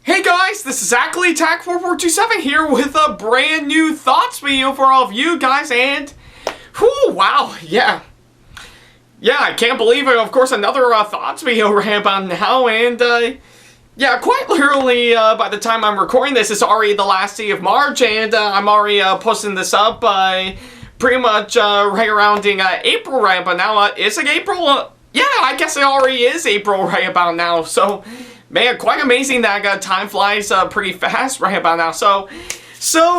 Hey guys, this is Ackleyattack4427 here with a brand new thoughts video for all of you guys, and whew, wow, yeah, I can't believe it. Of course, another thoughts video right about now, and yeah, quite literally, by the time I'm recording this, it's already the last day of March, and I'm already posting this up pretty much right around in April right about now. Is it April? Yeah, I guess it already is April right about now, so man, quite amazing that time flies pretty fast right about now. So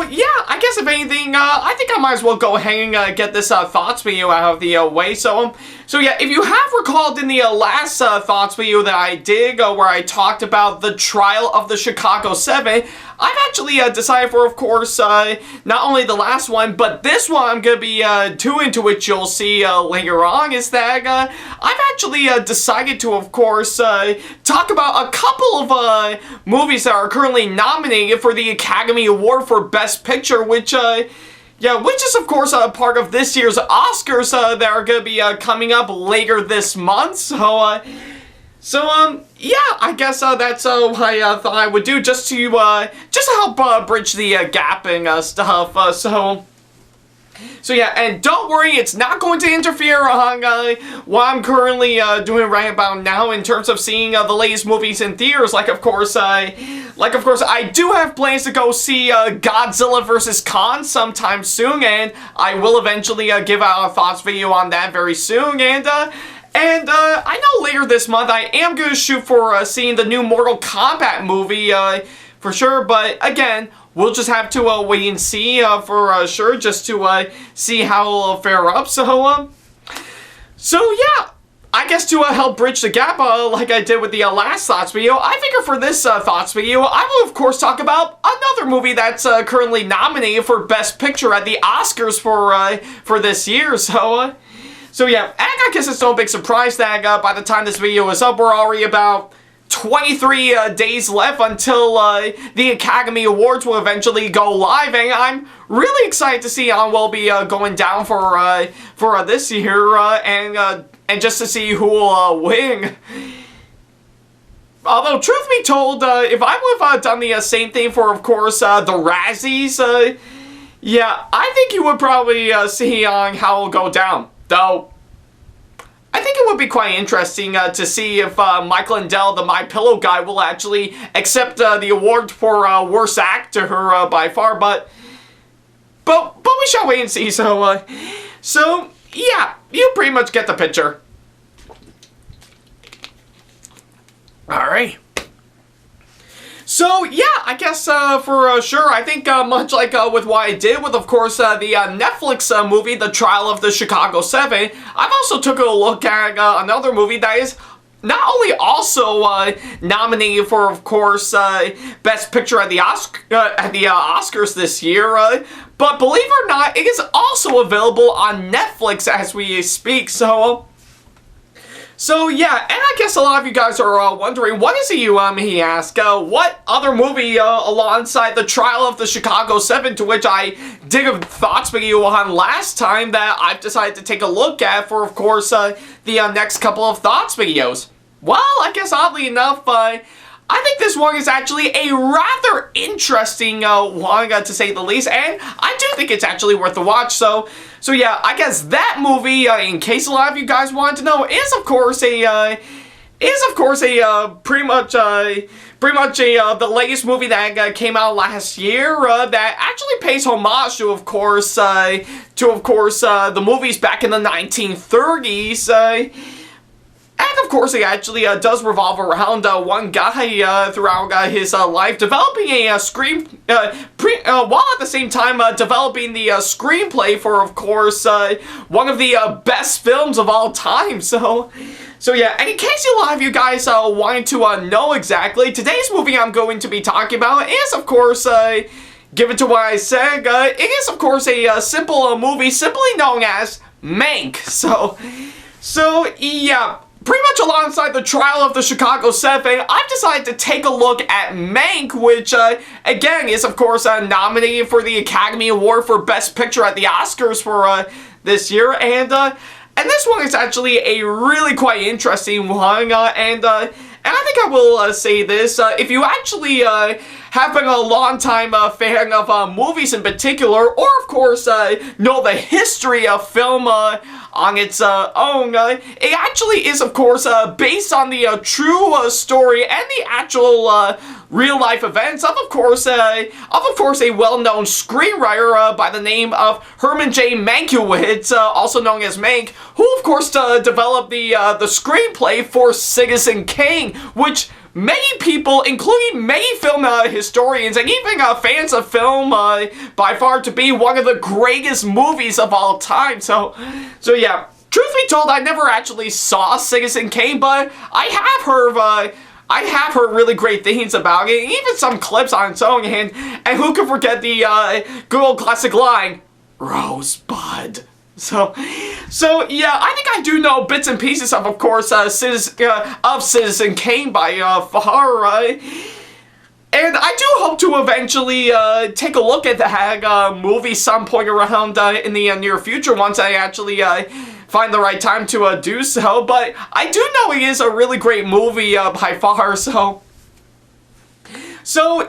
yeah, I guess if anything, I think I might as well go ahead and get this thoughts video out of the way. So yeah, if you have recalled in the last thoughts video that I did, where I talked about the trial of the Chicago 7, I've actually decided for, of course, not only the last one, but this one I'm going to be doing, to which you'll see later on, is that I've actually decided to, of course, talk about a couple of movies that are currently nominated for the Academy Award for Best Picture, which is, of course, a part of this year's Oscars that are going to be coming up later this month. So yeah, I guess that's what I thought I would do, just to help bridge the gap and stuff. So yeah, and don't worry, it's not going to interfere on what I'm currently doing right about now in terms of seeing the latest movies in theaters. Like of course, I do have plans to go see Godzilla vs. Kong sometime soon, and I will eventually give out a thoughts video on that very soon. And I know later this month I am going to shoot for seeing the new Mortal Kombat movie for sure, but again, we'll just have to wait and see for sure, just to see how it'll fare up. So yeah, I guess to help bridge the gap, like I did with the last thoughts video, I figure for this thoughts video, I will of course talk about another movie that's currently nominated for Best Picture at the Oscars for this year. So yeah, and I guess it's no big surprise that by the time this video is up, we're already about 23 days left until the Academy Awards will eventually go live, and I'm really excited to see how we'll be going down for this year, and just to see who will win. Although, truth be told, if I would have done the same thing for, of course, the Razzies, yeah, I think you would probably see on how it'll go down. Though, I think it would be quite interesting to see if Michael Lindell, the My Pillow guy, will actually accept the award for Worst Actor by far. But we shall wait and see. So yeah, you pretty much get the picture. All right. So yeah, I guess for sure, I think much like with what I did with, of course, the Netflix movie, The Trial of the Chicago 7, I've also took a look at another movie that is not only also nominated for, of course, Best Picture at the Oscars this year, but believe it or not, it is also available on Netflix as we speak. So yeah, and I guess a lot of you guys are wondering, what is it you he asked, what other movie alongside The Trial of the Chicago 7, to which I did a thoughts video on last time, that I've decided to take a look at for, of course, the next couple of thoughts videos? Well, I guess oddly enough, I think this one is actually a rather interesting one, to say the least, and I do think it's actually worth the watch. So yeah, I guess that movie, in case a lot of you guys wanted to know, is of course pretty much the latest movie that came out last year that actually pays homage to, of course, the movies back in the 1930s. And of course, it actually does revolve around one guy throughout his life developing a while at the same time developing the screenplay for, of course, one of the best films of all time. So yeah, and in case a lot of you guys wanted to know exactly, today's movie I'm going to be talking about is, of course, given to what I said, it is, of course, a simple movie simply known as Mank. So yeah, pretty much alongside The Trial of the Chicago 7, I've decided to take a look at Mank, which, again, is, of course, nominated for the Academy Award for Best Picture at the Oscars for this year, and this one is actually a really quite interesting one, and I think I will say this, if you actually have been a long-time fan of movies in particular, or of course know the history of film on its own, it actually is of course based on the true story and the actual real-life events of course a well-known screenwriter by the name of Herman J. Mankiewicz, also known as Mank, who of course developed the screenplay for Citizen Kane, which many people, including many film historians and even fans of film, by far to be one of the greatest movies of all time. So yeah, truth be told, I never actually saw Citizen Kane, but I have heard really great things about it, even some clips on its own, and who can forget the good old classic line, Rosebud. So yeah, I think I do know bits and pieces of course, Citizen Kane by far, and I do hope to eventually take a look at that movie some point around in the near future once I actually find the right time to do so. But I do know it is a really great movie by far, So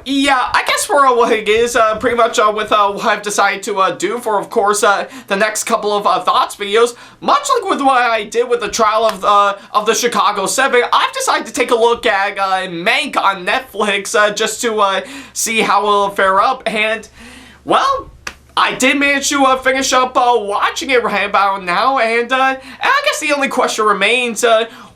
yeah, I guess for what it is, pretty much with what I've decided to do for, of course, the next couple of thoughts videos, much like with what I did with the trial of the Chicago 7, I've decided to take a look at Mank on Netflix just to see how it'll fare up, and, well, I did manage to finish up watching it right about now, and I guess the only question remains,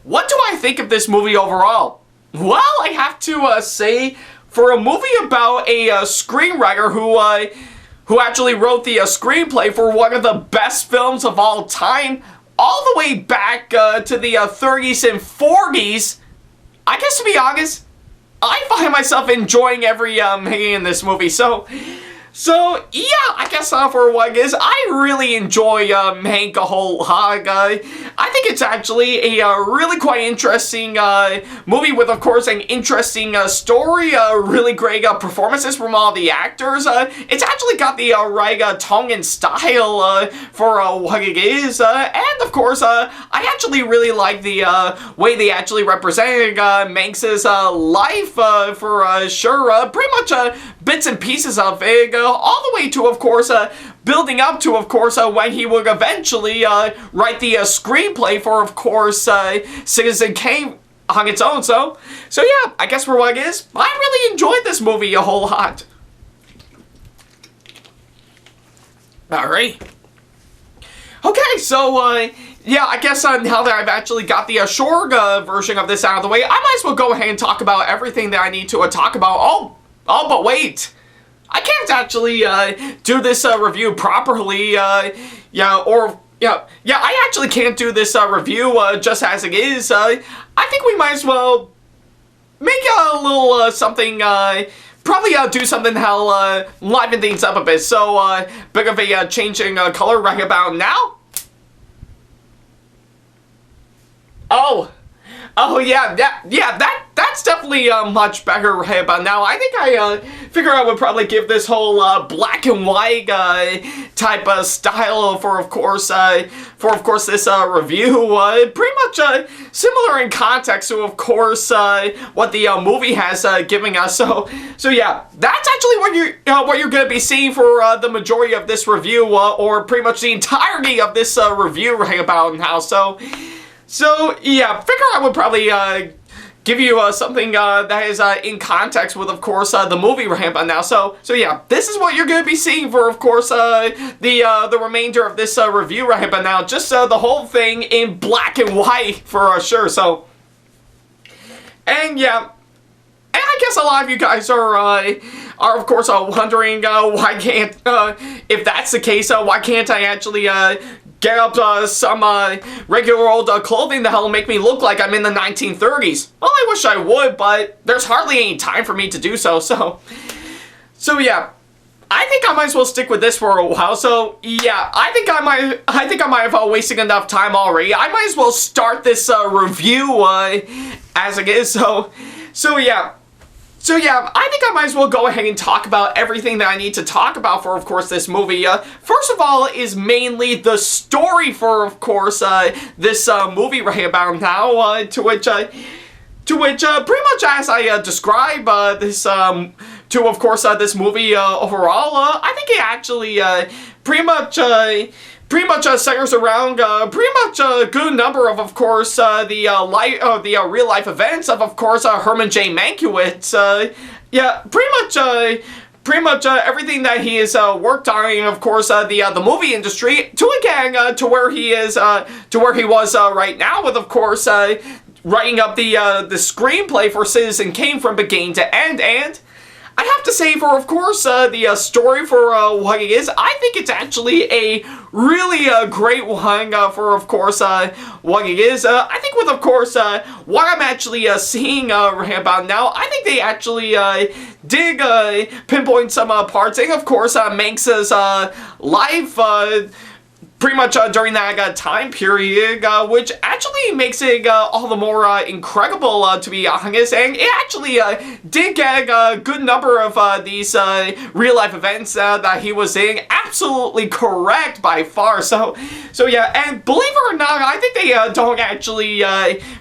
what do I think of this movie overall? Well, I have to say, for a movie about a screenwriter who actually wrote the screenplay for one of the best films of all time, all the way back to the 30s and 40s, I guess to be honest, I find myself enjoying every minute in this movie. So, yeah, I guess for what it is, I really enjoy Mank a whole lot. I think it's actually a really quite interesting movie with, of course, an interesting story, really great performances from all the actors. It's actually got the right tone and style for what it is, and, of course, I actually really like the way they actually represented Manks' life for sure. Pretty much bits and pieces of it, all the way to, of course, building up to, of course, when he would eventually write the screenplay for, of course, Citizen Kane on its own. So yeah, I guess for what it is, I really enjoyed this movie a whole lot. Alright. Okay, so, yeah, I guess now that I've actually got the short version of this out of the way, I might as well go ahead and talk about everything that I need to talk about. Oh, but wait! I can't actually do this review properly, I actually can't do this review just as it is. I think we might as well make a little something, probably do something that'll liven things up a bit. So, bit of a changing color right about now. Oh yeah, that's definitely much better right about now. I think I figure I would probably give this whole black and white type of style for, of course, this review. Pretty much similar in context to, of course, what the movie has given us. So yeah, that's actually what you're gonna be seeing for the majority of this review, or pretty much the entirety of this review right about now. So yeah, figure I would probably give you something that is in context with, of course, the movie right about now. So yeah, this is what you're going to be seeing for, of course, the remainder of this review right about now. Just the whole thing in black and white for sure. So, and yeah, and I guess a lot of you guys are of course wondering why can't, if that's the case, why can't I actually get up some regular old clothing that'll make me look like I'm in the 1930s. Well, I wish I would, but there's hardly any time for me to do so. So yeah, I think I might as well stick with this for a while. So yeah, I think I might have wasted enough time already. I might as well start this review as it is. So yeah. So yeah, I think I might as well go ahead and talk about everything that I need to talk about for, of course, this movie. First of all is mainly the story for, of course, this movie right about now, to which, To which, pretty much as I describe this, to of course this movie overall, I think it actually pretty much centers around pretty much a good number of course the real life events of course Herman J. Mankiewicz. Yeah, pretty much everything that he has worked on, and of course the movie industry, to again to where he is to where he was right now with of course writing up the screenplay for Citizen Kane from beginning to end. And I have to say, for of course the story for what it is, I think it's actually a really great one for of course what it is. I think with of course what I'm actually seeing right about now, I think they actually did pinpoint some parts, and of course Mank's life pretty much during that time period, which actually makes it all the more incredible, to be honest. And it actually did get a good number of these real-life events that he was in absolutely correct by far. So yeah, and believe it or not, I think they don't actually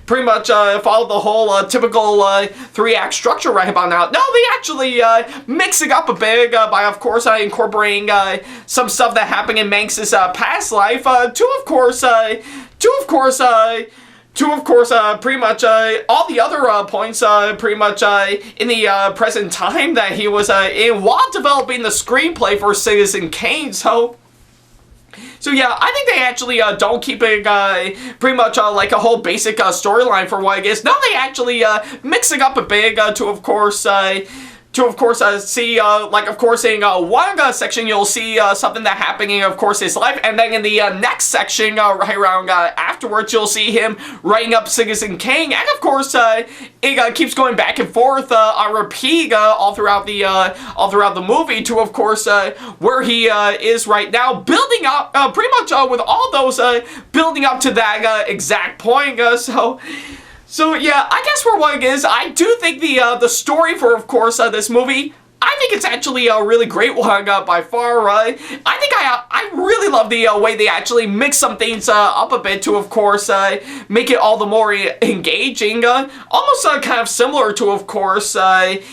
pretty much follow the whole typical three-act structure right about now. No, they actually mix it up a bit by, of course, incorporating some stuff that happened in Manks' past life to of course pretty much all the other points pretty much in the present time that he was in while developing the screenplay for Citizen Kane. So yeah, I think they actually don't keep it pretty much like a whole basic storyline for what it is. No, they actually mix it up a bit to of course see, like, of course, in one section, you'll see something that happened in, of course, his life, and then in the next section, right around afterwards, you'll see him writing up Citizen Kane, and of course, it keeps going back and forth on repeat all throughout the movie to, of course, where he is right now, building up, pretty much with all those building up to that exact point. So yeah, I guess for what it is, I do think the story for, of course, this movie, I think it's actually a really great one by far. I think I really love the way they actually mix some things up a bit to, of course, make it all the more engaging. Almost kind of similar to, of course, like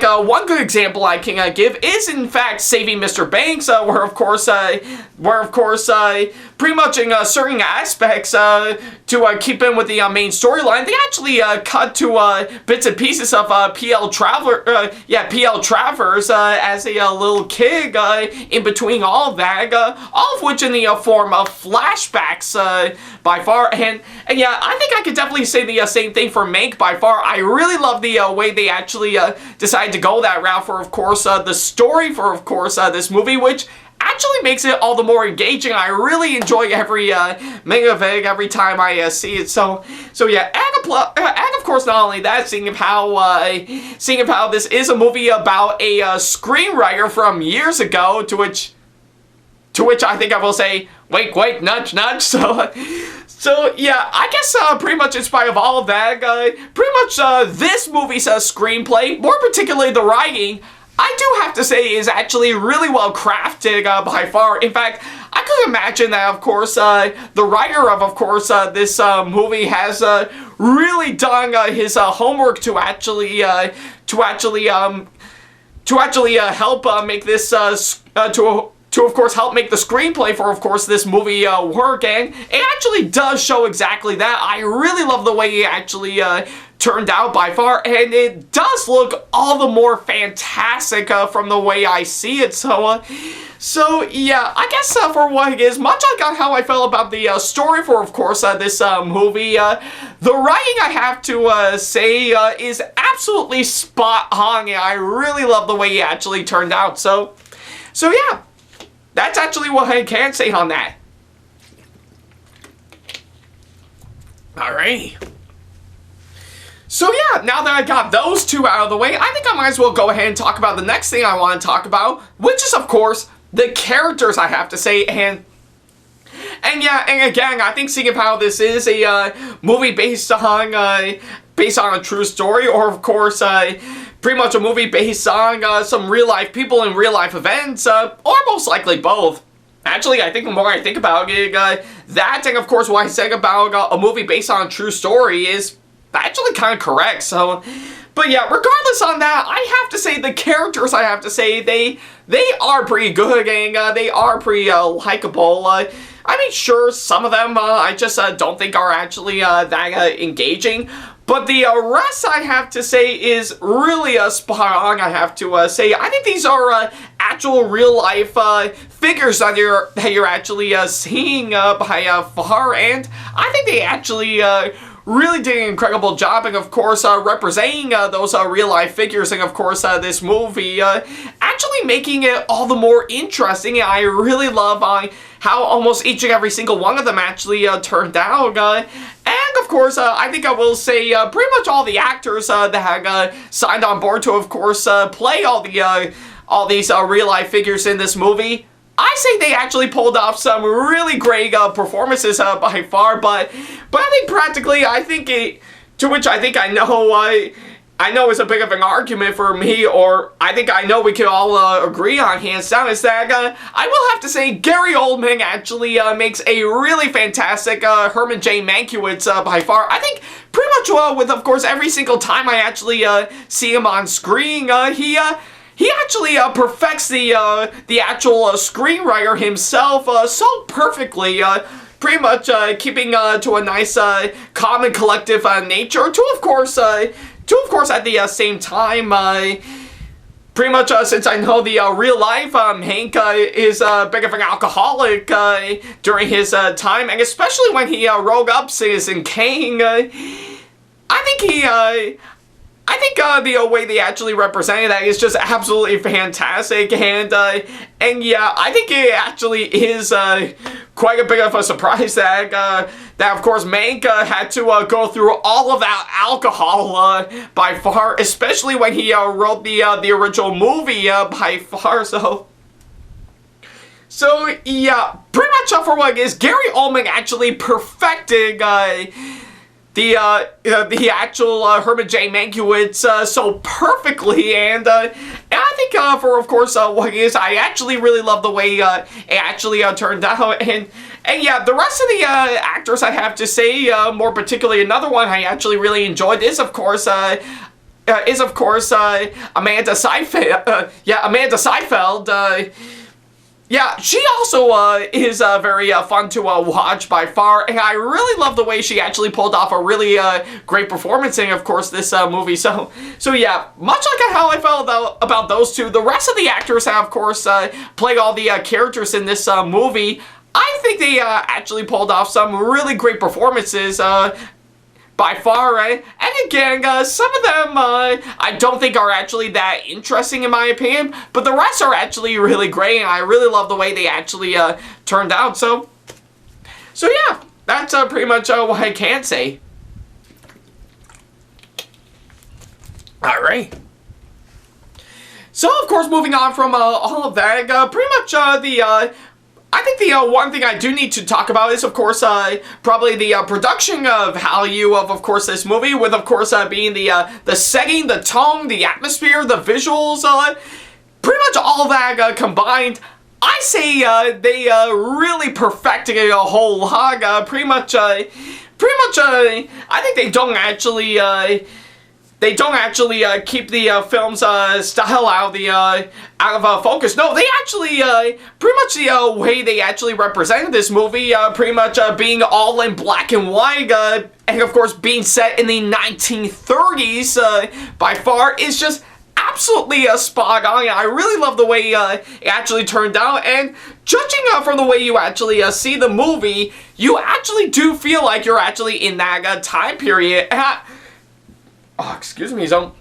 one good example I can give is in fact Saving Mr. Banks, where of course pretty much in certain aspects to keep in with the main storyline, they actually cut to bits and pieces of P.L. Travers as a little kid in between all of that, all of which in the form of flashbacks by far. And yeah, I think I could definitely say the same thing for Mank by far. I really love the way they actually decided to go that route for, of course, the story for, of course, this movie, which actually makes it all the more engaging. I really enjoy every minute of it every time I see it. So yeah, and of course, not only that, seeing of how this is a movie about a screenwriter from years ago, to which I think I will say, wait, nudge. So yeah, I guess pretty much in spite of all of that, pretty much this movie's screenplay, more particularly the writing, I do have to say is actually really well crafted by far. In fact, I could imagine that, of course, the writer of course, this movie has really done his homework to actually help make this to of course help make the screenplay for, of course, this movie work, and it actually does show exactly that. I really love the way it actually turned out by far, and it does look all the more fantastic from the way I see it. So yeah, I guess for what it is, much like how I felt about the story for, of course, this movie, the writing, I have to say, is absolutely spot on, and I really love the way it actually turned out. So yeah, that's actually what I can say on that. Alright. So yeah, now that I got those two out of the way, I think I might as well go ahead and talk about the next thing I want to talk about, which is, of course, the characters, I have to say. And yeah, and again, I think seeing how this is a movie based on a true story, or of course, pretty much a movie based on some real-life people and real-life events, or most likely both. Actually, I think the more I think about it, that and of course what I said about a movie based on a true story is actually kind of correct. So, but yeah, regardless on that, I have to say the characters, I have to say, they are pretty good, and they are pretty likable. I mean, sure, some of them I just don't think are actually that engaging. But the rest, I have to say, is really spot on, I have to say. I think these are actual real-life figures that you're actually seeing by far, and I think they actually really did an incredible job, and of course representing those real-life figures, and of course this movie actually making it all the more interesting. I really love how almost each and every single one of them actually turned out. And of course, I think I will say pretty much all the actors that had signed on board to, of course, play all these real-life figures in this movie. I say they actually pulled off some really great performances by far, but I think practically, to which I think I know is a bit of an argument for me, or I think I know we can all agree on hands down, is that I will have to say Gary Oldman actually makes a really fantastic Herman J. Mankiewicz by far. I think pretty much with, of course, every single time I actually see him on screen, he actually perfects the actual screenwriter himself so perfectly, pretty much keeping to a nice, calm and collective nature, to of course at the same time, pretty much since I know the real life Hank is a bit of an alcoholic during his time, and especially when he wrote up Citizen Kane, I think the way they actually represented that is just absolutely fantastic, and yeah, I think it actually is quite a bit of a surprise that of course Mank had to go through all of that alcohol by far, especially when he wrote the original movie by far. So yeah, pretty much for what it is, Gary Oldman actually perfected the actual Herman J. Mankiewicz so perfectly, and I think for of course what it is, I actually really love the way it actually turned out, and yeah, the rest of the actors, I have to say, more particularly another one I actually really enjoyed is of course Amanda Seyfried. Amanda Seyfried. Yeah, she also is very fun to watch by far, and I really love the way she actually pulled off a really great performance in, of course, this movie. So yeah, much like how I felt about those two, the rest of the actors have, of course, played all the characters in this movie. I think they actually pulled off some really great performances by far, right? And again, some of them I don't think are actually that interesting in my opinion, but the rest are actually really great, and I really love the way they actually turned out. So yeah, that's pretty much what I can say. Alright. So, of course, moving on from all of that, pretty much I think the one thing I do need to talk about is, of course, probably the production value of course, this movie, with, of course, being the setting, the tone, the atmosphere, the visuals, pretty much all that combined. I say they really perfected it a whole lot. Pretty much, I think they don't actually keep the film's style out of focus. No, they actually, pretty much the way they actually represented this movie, pretty much being all in black and white, and of course being set in the 1930s, by far, is just absolutely spot on. I really love the way it actually turned out, and judging from the way you actually see the movie, you actually do feel like you're actually in that time period. Oh, excuse me, so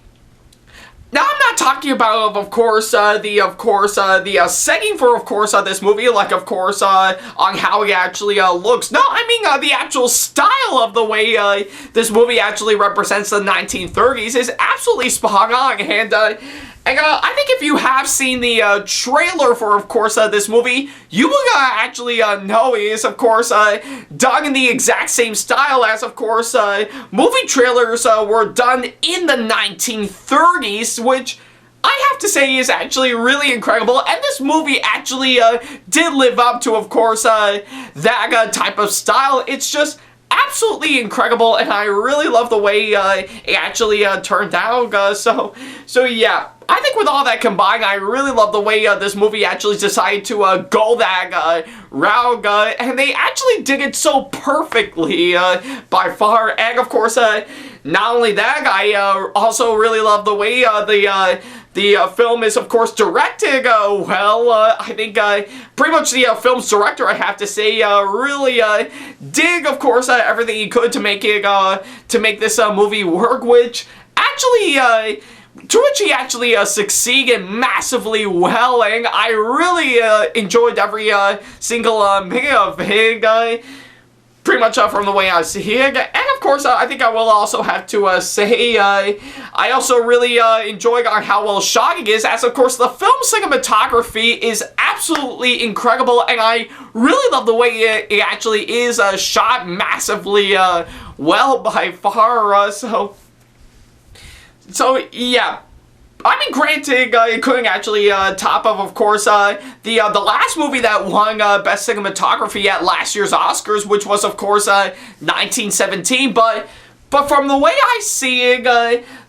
now I'm not talking about, of course, the setting for, of course, this movie, like, of course, on how it actually looks. No, I mean, the actual style of the way this movie actually represents the 1930s is absolutely spot on, and I think if you have seen the trailer for, of course, this movie, you will actually know it is, of course, done in the exact same style as, of course, movie trailers were done in the 1930s, which I have to say is actually really incredible, and this movie actually did live up to, of course, that type of style. It's just absolutely incredible, and I really love the way it actually turned out. So yeah, I think with all that combined, I really love the way this movie actually decided to go that route, and they actually did it so perfectly by far. And of course, not only that, I also really love the way the film is, of course, directed well. I think pretty much the film's director, I have to say, really did, of course, everything he could to make it to make this movie work, which actually he actually succeeded massively well, and I really enjoyed every single minute of it. Pretty much from the way I see it. And of course, I think I will also have to say, I also really enjoyed how well shot it is, as of course the film cinematography is absolutely incredible, and I really love the way it actually is shot massively well by far. So yeah. I mean, granted, it couldn't actually top of course, the last movie that won Best Cinematography at last year's Oscars, which was, of course, 1917. But from the way I see it,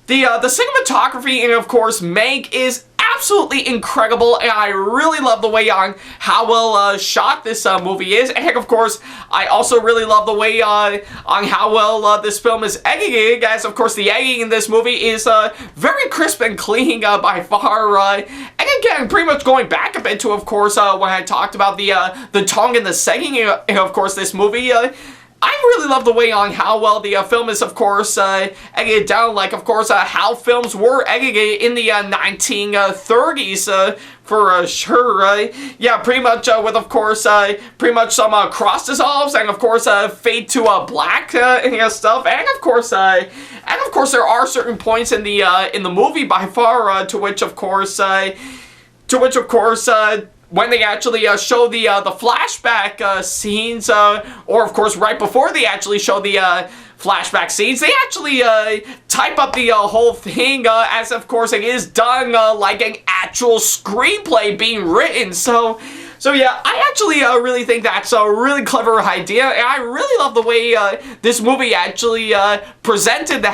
the cinematography in, of course, Mank is absolutely incredible, and I really love the way on how well shot this movie is. And of course, I also really love the way on how well this film is edited, as of course the editing in this movie is very crisp and clean by far. And again, pretty much going back a bit to, of course, when I talked about the tone and the setting in, of course, this movie. I really love the way on how well the film is, of course, edited down, like, of course, how films were edited in the 1930s, for sure. Yeah, pretty much with, of course, pretty much some cross dissolves, and of course, fade to black and stuff, and of course, there are certain points in the movie by far to which, of course, when they actually show the flashback scenes, or of course right before they actually show the flashback scenes, they actually type up the whole thing as of course it is done like an actual screenplay being written. So yeah, I actually really think that's a really clever idea, and I really love the way this movie actually presented the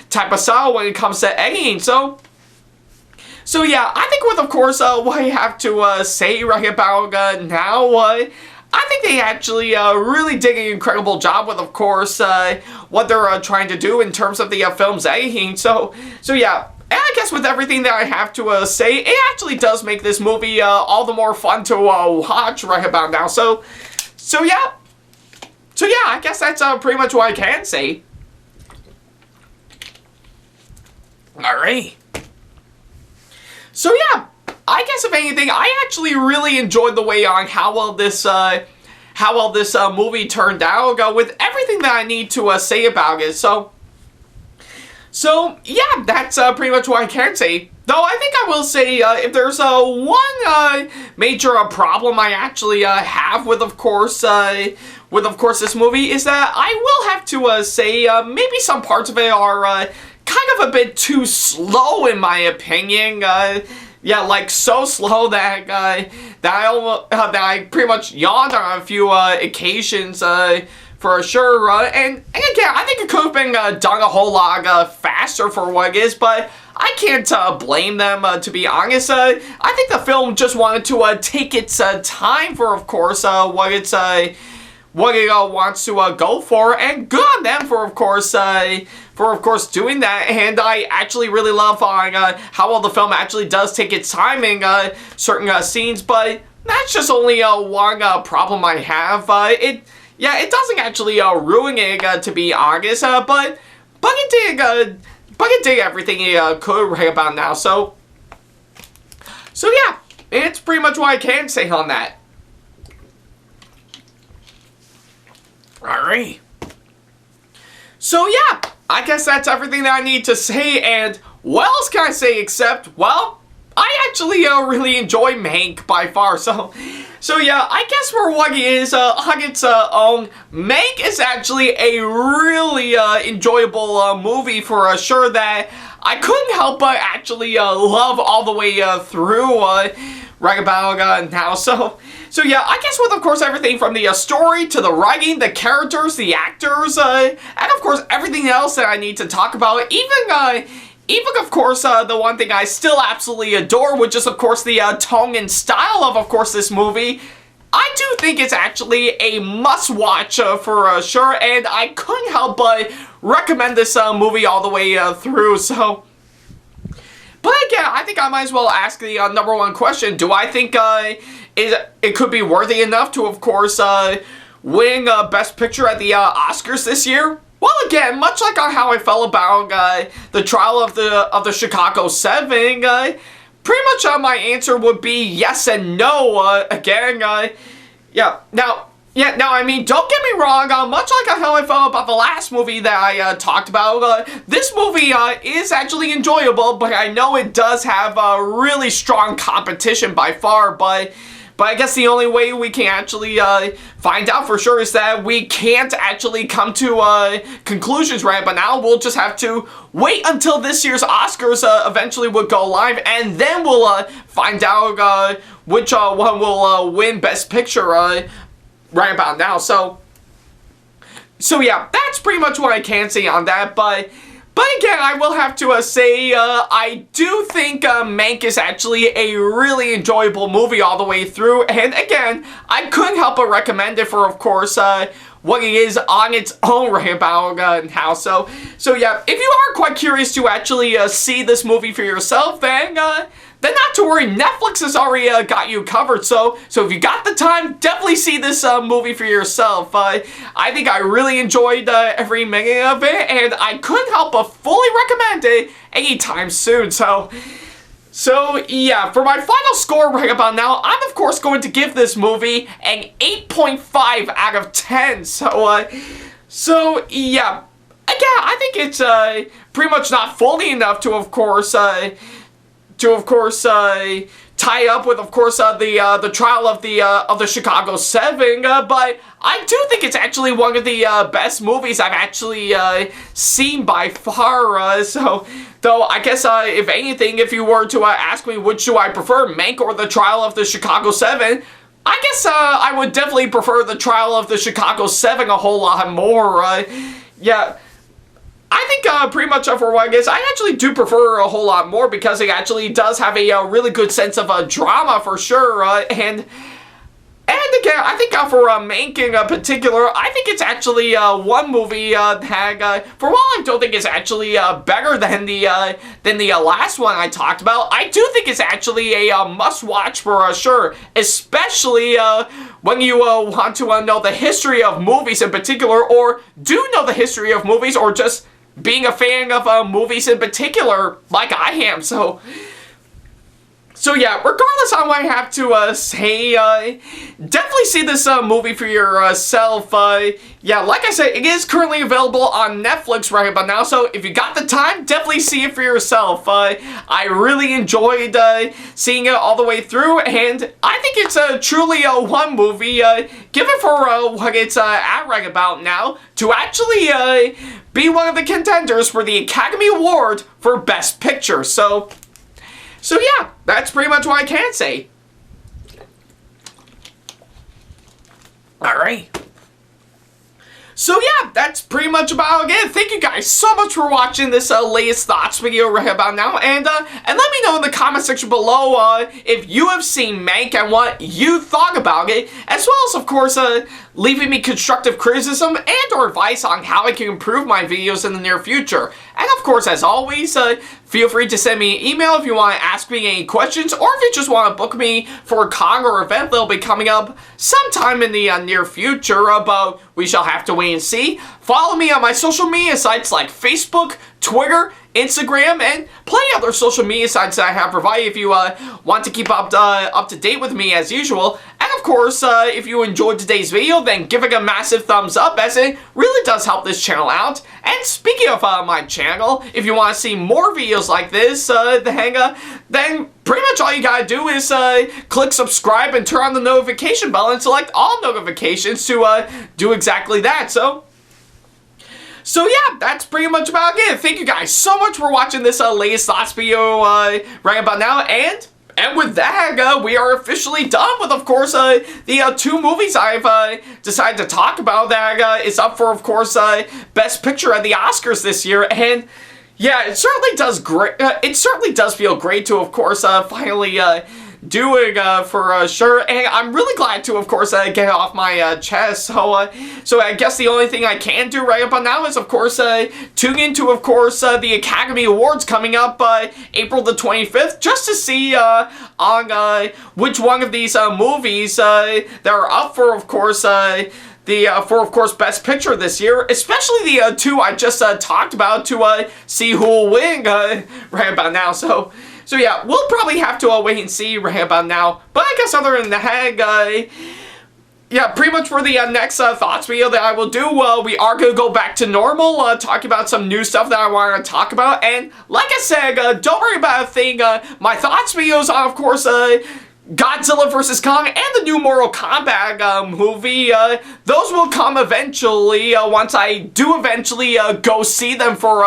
type of style when it comes to editing. So yeah, I think with, of course, what I have to say right about now, I think they actually really did an incredible job with, of course, what they're trying to do in terms of the film's editing. So yeah, and I guess with everything that I have to say, it actually does make this movie all the more fun to watch right about now. So yeah, I guess that's pretty much what I can say. Alright. So yeah, I guess if anything, I actually really enjoyed the way on how well this movie turned out with everything that I need to say about it. So yeah, that's pretty much what I can say. Though I think I will say if there's one major problem I actually have with, of course, this movie is that I will have to say maybe some parts of it are kind of a bit too slow in my opinion. Yeah, like so slow that I pretty much yawned on a few occasions for sure. And again, I think it could have been done a whole lot faster for what it is, but I can't blame them, to be honest. I think the film just wanted to take its time for, of course, what it wants to go for, and good on them for, of course, doing that. And I actually really love how well the film actually does take its time in certain scenes, but that's just only one problem I have. It doesn't actually ruin it, to be honest, but it did everything it could right about now. So yeah, it's pretty much what I can say on that. Alright. So yeah, I guess that's everything that I need to say, and what else can I say except, well, I actually really enjoy Mank by far. So yeah, I guess for what it is on its own, Mank is actually a really enjoyable movie for sure that I couldn't help but actually love all the way through right about now. So yeah, I guess with, of course, everything from the story to the writing, the characters, the actors, and of course everything else that I need to talk about, even of course the one thing I still absolutely adore, which is of course the tone and style of course this movie. I do think it's actually a must-watch for sure, and I couldn't help but recommend this movie all the way through. So, but again, I think I might as well ask the number one question: do I think it could be worthy enough to, of course, win Best Picture at the Oscars this year? Well, again, much like how I felt about the Trial of the Chicago 7, pretty much my answer would be yes and no. Again, yeah. Now, I mean, don't get me wrong. Much like how I felt about the last movie that I talked about, this movie is actually enjoyable, but I know it does have really strong competition by far. But I guess the only way we can actually find out for sure is that we can't actually come to conclusions right but now. We'll just have to wait until this year's Oscars eventually would go live, and then we'll find out which one will win Best Picture right about now. So yeah, that's pretty much what I can say on that. But again, I will have to say, I do think Mank is actually a really enjoyable movie all the way through. And again, I couldn't help but recommend it for, of course, what it is on its own right about now. So yeah, if you are quite curious to actually see this movie for yourself, then not to worry, Netflix has already got you covered. So if you got the time, definitely see this movie for yourself. I think I really enjoyed every minute of it, and I couldn't help but fully recommend it anytime soon. So yeah, for my final score right about now, I'm of course going to give this movie an 8.5 out of 10. So yeah, again, I think it's pretty much not fully enough to, of course, tie up with, of course, the Trial of the Chicago 7, but I do think it's actually one of the best movies I've actually seen by far. So, though, I guess if anything, if you were to ask me which do I prefer, Mank or the Trial of the Chicago 7, I guess I would definitely prefer the Trial of the Chicago 7 a whole lot more. Yeah. I think pretty much for what I guess, I actually do prefer a whole lot more because it actually does have a really good sense of drama for sure. And again, I think for Mank in particular, I think it's actually one movie that, for while I don't think it's actually better than the last one I talked about, I do think it's actually a must-watch for sure, especially when you want to know the history of movies in particular, or do know the history of movies, or just being a fan of movies in particular, like I am. So yeah, regardless, I might have to say, definitely see this movie for yourself. Yeah, like I said, it is currently available on Netflix right about now, so if you got the time, definitely see it for yourself. I really enjoyed seeing it all the way through, and I think it's truly one movie, given for what it's at right about now, to actually be one of the contenders for the Academy Award for Best Picture. So yeah, that's pretty much what I can say. Alright. So yeah, that's pretty much about it. Thank you guys so much for watching this latest thoughts video right about now, and let me know in the comment section below if you have seen Mank and what you thought about it, as well as, of course, leaving me constructive criticism and or advice on how I can improve my videos in the near future. And of course, as always, feel free to send me an email if you want to ask me any questions, or if you just want to book me for a con or event that'll be coming up sometime in the near future, but we shall have to wait and see. Follow me on my social media sites like Facebook, Twitter, Instagram, and plenty other social media sites that I have provided if you want to keep up to date with me as usual. And of course, if you enjoyed today's video, then give it a massive thumbs up, as it really does help this channel out. And speaking of my channel, if you want to see more videos like this, then pretty much all you gotta do is click subscribe and turn on the notification bell and select all notifications to do exactly that. So yeah, that's pretty much about it. Thank you guys so much for watching this latest thoughts video right about now, and with that, we are officially done with, of course, the 2 movies I've decided to talk about that is up for, of course, Best Picture at the Oscars this year. And yeah, it certainly does great. It certainly does feel great to, of course, finally do it for sure. And I'm really glad to, of course, get it off my chest. So I guess the only thing I can do right about now is, of course, tune into, of course, the Academy Awards coming up April the 25th, just to see on which one of these movies that are up for, of course, for, of course, Best Picture this year, especially the 2 I just talked about, to see who will win right about now. So yeah, we'll probably have to wait and see right about now. But I guess other than that, yeah, pretty much for the next thoughts video that I will do, we are going to go back to normal, talking about some new stuff that I want to talk about. And like I said, don't worry about a thing. My thoughts videos are, of course, Godzilla vs. Kong and the new Mortal Kombat movie, those will come eventually, once I do eventually go see them for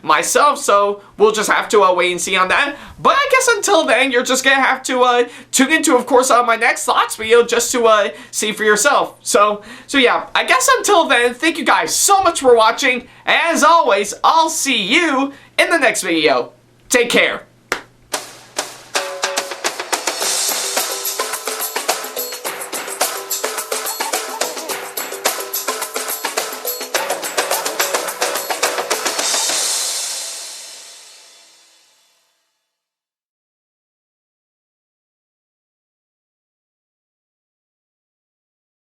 myself, so we'll just have to wait and see on that. But I guess until then, you're just gonna have to tune into, of course, my next thoughts video just to see for yourself. So yeah, I guess until then, thank you guys so much for watching. As always, I'll see you in the next video. Take care.